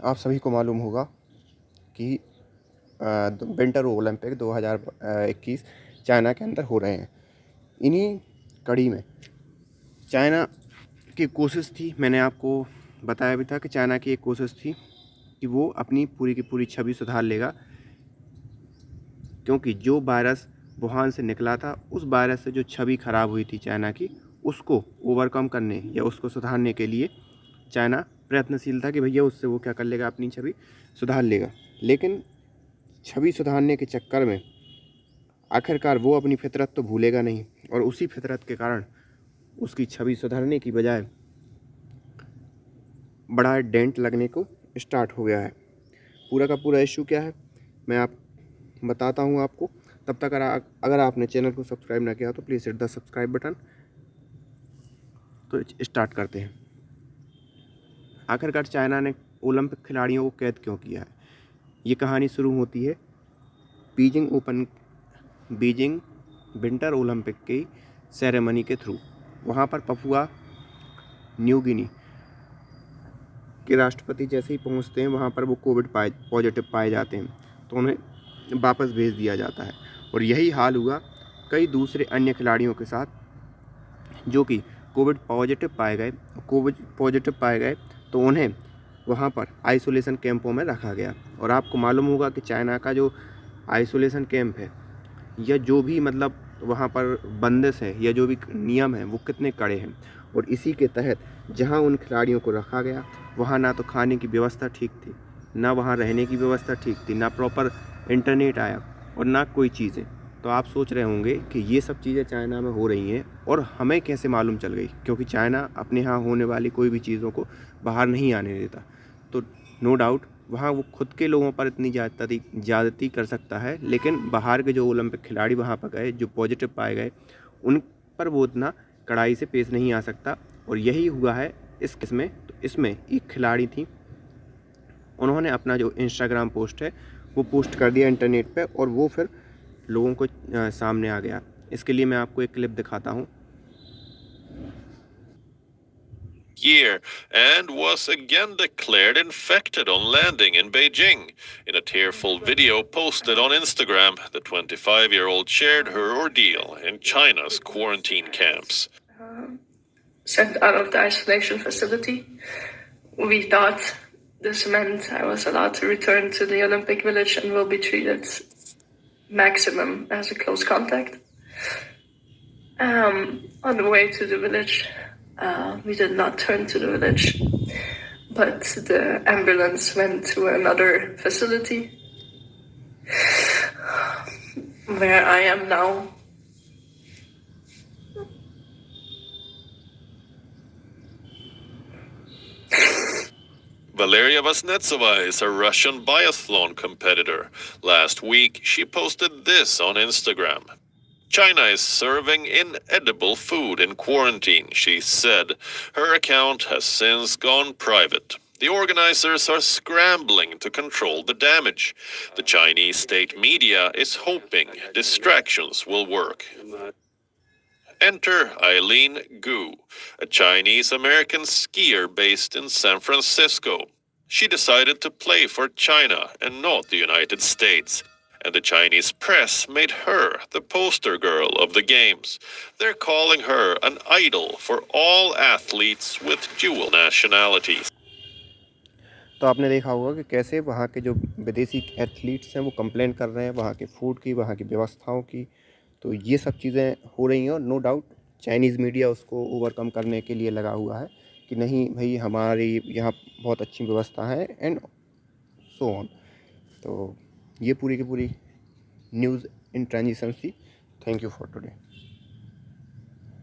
आप सभी को मालूम होगा कि विंटर ओलंपिक 2021 चाइना के अंदर हो रहे हैं। इन्हीं कड़ी में चाइना की कोशिश थी, मैंने आपको बताया भी था कि चाइना की एक कोशिश थी कि वो अपनी पूरी की पूरी छवि सुधार लेगा, क्योंकि जो वायरस वुहान से निकला था उस वायरस से जो छवि खराब हुई थी चाइना की, उसको ओवरकम करने या उसको सुधारने के लिए चाइना प्रयत्नशील था कि भैया उससे वो क्या कर लेगा, अपनी छवि सुधार लेगा। लेकिन छवि सुधारने के चक्कर में आखिरकार वो अपनी फितरत तो भूलेगा नहीं, और उसी फितरत के कारण उसकी छवि सुधारने की बजाय बड़ा डेंट लगने को स्टार्ट हो गया है। पूरा का पूरा इशू क्या है मैं आप बताता हूँ आपको। तब तक अगर आपने चैनल को सब्सक्राइब ना किया तो please hit the subscribe button. तो स्टार्ट करते हैं। आखिरकार चाइना ने ओलंपिक खिलाड़ियों को कैद क्यों किया है? ये कहानी शुरू होती है बीजिंग विंटर ओलंपिक की सेरेमनी के थ्रू। वहाँ पर पपुआ न्यू गिनी के राष्ट्रपति जैसे ही पहुँचते हैं वहाँ पर वो कोविड पॉजिटिव पाए जाते हैं, तो उन्हें वापस भेज दिया जाता है। और यही हाल हुआ कई दूसरे अन्य खिलाड़ियों के साथ जो कि कोविड पॉजिटिव पाए गए, तो उन्हें वहाँ पर आइसोलेशन कैंपों में रखा गया। और आपको मालूम होगा कि चाइना का जो आइसोलेशन कैंप है या जो भी मतलब वहाँ पर बंदिश है या जो भी नियम है वो कितने कड़े हैं। और इसी के तहत जहाँ उन खिलाड़ियों को रखा गया वहाँ ना तो खाने की व्यवस्था ठीक थी, ना वहाँ रहने की व्यवस्था ठीक थी, ना प्रॉपर इंटरनेट आया और ना कोई चीज़ें। तो आप सोच रहे होंगे कि ये सब चीज़ें चाइना में हो रही हैं और हमें कैसे मालूम चल गई, क्योंकि चाइना अपने यहाँ होने वाली कोई भी चीज़ों को बाहर नहीं आने देता। तो नो डाउट वहाँ वो खुद के लोगों पर इतनी ज़्यादती कर सकता है, लेकिन बाहर के जो ओलंपिक खिलाड़ी वहाँ पर गए जो पॉजिटिव पाए गए उन पर वो इतना कड़ाई से पेश नहीं आ सकता। और यही हुआ है इस केस में। तो इसमें एक खिलाड़ी थी, उन्होंने अपना जो इंस्टाग्राम पोस्ट है वो पोस्ट कर दिया इंटरनेट पे और वो फिर लोगों को सामने आ गया। इसके लिए मैं आपको एक क्लिप दिखाता हूँ। Year and was again declared infected on landing in Beijing. In a tearful video posted on Instagram, the 25-year-old shared her ordeal in China's quarantine camps. Sent out of the isolation facility. We thought this meant I was allowed to return to the Olympic Village and will be treated maximum as a close contact. On the way to the village, we did not turn to the village, but the ambulance went to another facility where I am now. Valeria Vasnetsova is a Russian biathlon competitor. Last week, she posted this on Instagram. China is serving inedible food in quarantine, she said. Her account has since gone private. The organizers are scrambling to control the damage. The Chinese state media is hoping distractions will work. Enter Eileen Gu, a Chinese-American skier based in San Francisco. She decided to play for China and not the United States. And the Chinese press made her the poster girl of the games. They're calling her an idol for all athletes with dual nationalities. तो आपने देखा होगा कि कैसे वहाँ के जो विदेशी एथलीट्स हैं वो कंप्लेन कर रहे हैं वहाँ के फूड की, वहाँ की व्यवस्थाओं की। तो ये सब चीज़ें हो रही हैं और नो डाउट चाइनीज़ मीडिया उसको ओवरकम करने के लिए लगा हुआ है कि नहीं भाई हमारी यहाँ बहुत अच्छी व्यवस्था है एंड सो ऑन। तो ये पूरी की पूरी न्यूज़ इन ट्रांजिशन थी। Thank you for today.